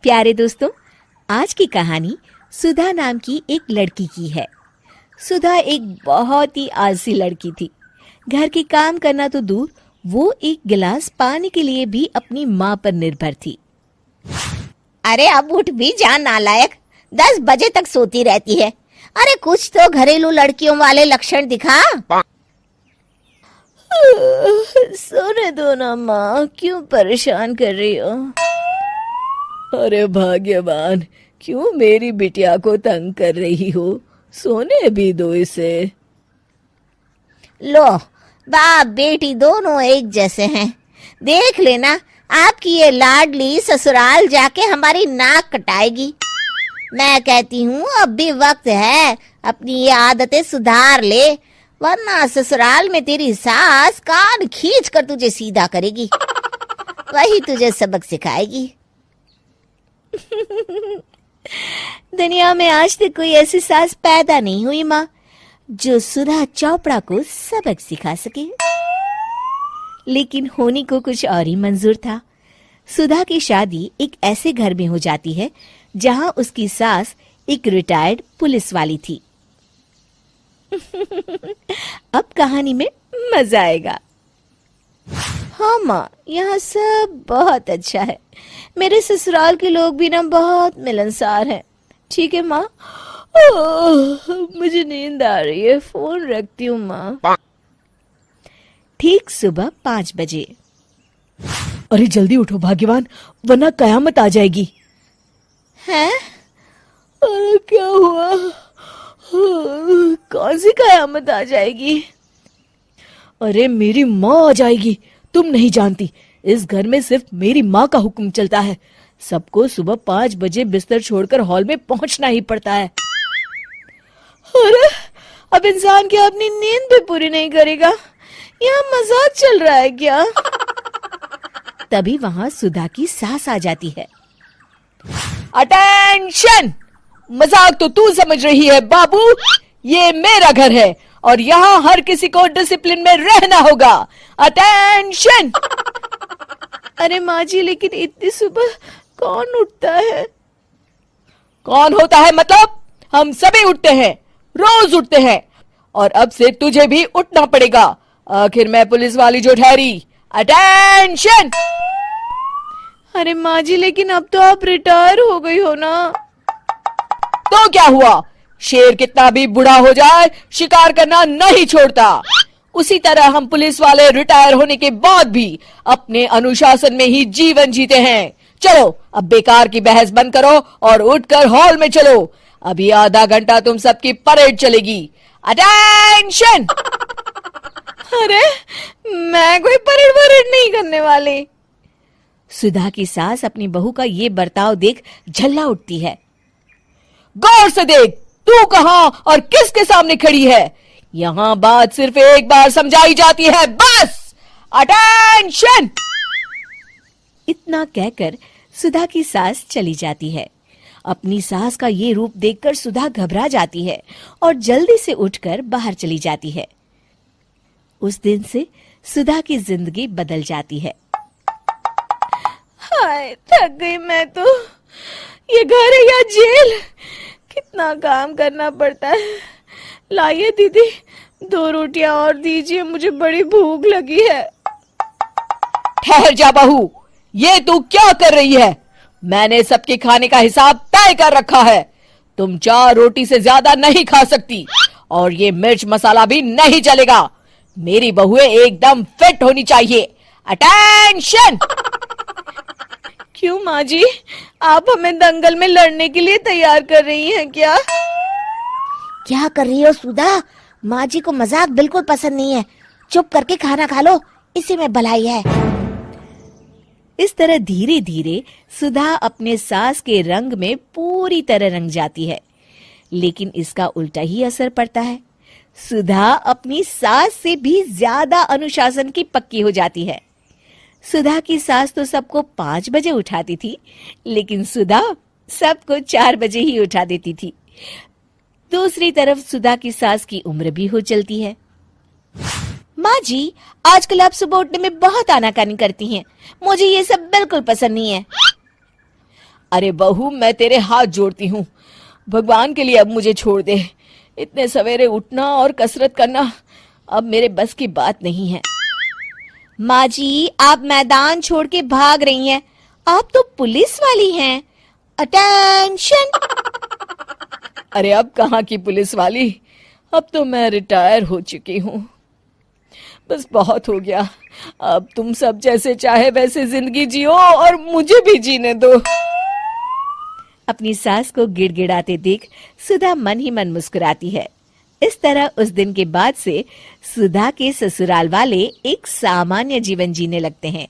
प्यारे दोस्तों, आज की कहानी सुधा नाम की एक लड़की की है। सुधा एक बहुत ही आलसी लड़की थी। घर के काम करना तो दूर, वो एक गिलास पानी के लिए भी अपनी माँ पर निर्भर थी। अरे अब उठ भी जा नालायक, 10 बजे तक सोती रहती है। अरे कुछ तो घरेलू लड़कियों वाले लक्षण दिखा। सोने दो ना माँ, क्यों परेशान कर रही हो? अरे भाग्यवान, क्यों मेरी बिटिया को तंग कर रही हो? सोने भी दो इसे। लो, बाप बेटी दोनों एक जैसे हैं। देख लेना, आपकी ये लाडली ससुराल जाके हमारी नाक कटाएगी। मैं कहती हूँ अब भी वक्त है, अपनी ये आदतें सुधार ले, वरना ससुराल में तेरी सास कान खींच कर तुझे सीधा करेगी। वही तुझे सबक सिखाएगी। दुनिया में आज तक कोई ऐसी सास पैदा नहीं हुई माँ, जो सुधा चोपड़ा को सबक सिखा सके। लेकिन होनी को कुछ और ही मंजूर था। सुधा की शादी एक ऐसे घर में हो जाती है जहां उसकी सास एक रिटायर्ड पुलिस वाली थी। अब कहानी में मजा आएगा। हाँ माँ, यहाँ सब बहुत अच्छा है। मेरे ससुराल के लोग भी ना बहुत मिलनसार हैं। ठीक है माँ, मुझे नींद आ रही है, फोन रखती हूँ माँ। ठीक सुबह 5 बजे। अरे जल्दी उठो भाग्यवान, वरना कयामत आ जाएगी। हैं? अरे क्या हुआ? कौन सी कयामत आ जाएगी? अरे मेरी माँ आ जाएगी। तुम नहीं जानती, इस घर में सिर्फ मेरी माँ का हुक्म चलता है। सबको सुबह 5 बजे बिस्तर छोड़कर हॉल में पहुंचना ही पड़ता है। अरे अब इंसान क्या अपनी नींद भी पूरी नहीं करेगा? यहाँ मजाक चल रहा है क्या? तभी वहां सुधा की सास आ जाती है। अटेंशन! मजाक तो तू समझ रही है बाबू, ये मेरा घर है और यहाँ हर किसी को डिसिप्लिन में रहना होगा। अटेंशन! अरे माँ जी, लेकिन इतनी सुबह कौन उठता है? कौन होता है मतलब? हम सभी उठते हैं, रोज उठते हैं, और अब से तुझे भी उठना पड़ेगा। आखिर मैं पुलिस वाली जो ठहरी। अटेंशन! अरे माँ जी, लेकिन अब तो आप रिटायर हो गई हो ना। तो क्या हुआ? शेर कितना भी बूढ़ा हो जाए, शिकार करना नहीं छोड़ता। उसी तरह हम पुलिस वाले रिटायर होने के बाद भी अपने अनुशासन में ही जीवन जीते हैं। चलो अब बेकार की बहस बंद करो और उठकर हॉल में चलो। अभी आधा घंटा तुम सबकी परेड चलेगी। अटेंशन! अरे मैं कोई परेड नहीं करने वाली। सुधा की सास अपनी बहू का ये बर्ताव देख झल्ला उठती है। गौर से देख, तू कहां और किसके सामने खड़ी है? यहां बात सिर्फ एक बार समझाई जाती है, बस। अटेंशन! इतना कहकर सुधा की सास चली जाती है। अपनी सास का ये रूप देखकर सुधा घबरा जाती है और जल्दी से उठकर बाहर चली जाती है। उस दिन से सुधा की जिंदगी बदल जाती है। हाय, थक गई मैं तो। ये घर है या जेल? कितना काम करना पड़ता है। लाइए दीदी, 2 रोटियां और दीजिए, मुझे बड़ी भूख लगी है। ठहर जा बहू, ये तू क्या कर रही है? मैंने सबके खाने का हिसाब तय कर रखा है। तुम 4 रोटी से ज्यादा नहीं खा सकती और ये मिर्च मसाला भी नहीं चलेगा। मेरी बहुएं एकदम फिट होनी चाहिए। अटेंशन! क्यों माँ जी, आप हमें दंगल में लड़ने के लिए तैयार कर रही हैं क्या? क्या कर रही हो सुधा? माँ जी को मजाक बिल्कुल पसंद नहीं है। चुप करके खाना खा लो, इसी में भलाई है। इस तरह धीरे धीरे सुधा अपने सास के रंग में पूरी तरह रंग जाती है, लेकिन इसका उल्टा ही असर पड़ता है। सुधा अपनी सास से भी ज्यादा अनुशासन की पक्की हो जाती है। सुधा की सास तो सबको 5 बजे उठाती थी, लेकिन सुधा सबको 4 बजे ही उठा देती थी। दूसरी तरफ सुधा की सास की उम्र भी हो चलती है। माँ जी, आजकल आप सुबह उठने में बहुत आनाकानी करती हैं। मुझे ये सब बिल्कुल पसंद नहीं है। अरे बहू, मैं तेरे हाथ जोड़ती हूँ, भगवान के लिए अब मुझे छोड़ दे। इतने सवेरे उठना और कसरत करना अब मेरे बस की बात नहीं है। माँ जी, आप मैदान छोड़ के भाग रही हैं। आप तो पुलिस वाली हैं। अटेंशन। अरे अब कहाँ की पुलिस वाली, अब तो मैं रिटायर हो चुकी हूँ। बस बहुत हो गया, अब तुम सब जैसे चाहे वैसे जिंदगी जियो और मुझे भी जीने दो। अपनी सास को गिड़गिड़ाते देख सुधा मन ही मन मुस्कुराती है। इस तरह उस दिन के बाद से सुधा के ससुराल वाले एक सामान्य जीवन जीने लगते हैं।